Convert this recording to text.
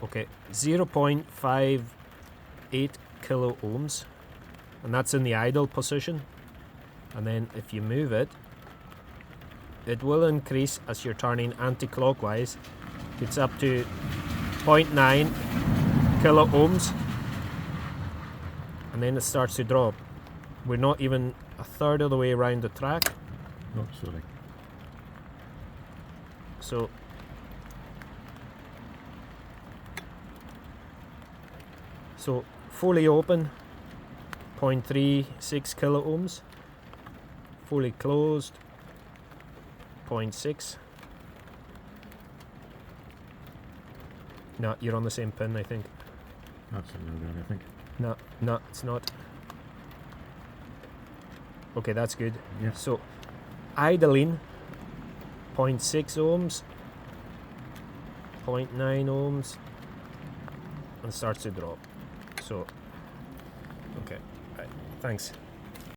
Okay, 0.58 kilo ohms, and that's in the idle position. And then if you move it, it will increase as you're turning anti-clockwise. It's up to 0.9 kilo ohms, and then it starts to drop. We're not even a third of the way around the track. Oh, sorry. So fully open, 0.36 kilo ohms. Fully closed, 0.6. No, you're on the same pin, I think. That's a little bit, I think. No, it's not. Okay, that's good. Yeah. So, idling, 0.6 ohms, 0.9 ohms, and starts to drop. So, okay, right, thanks.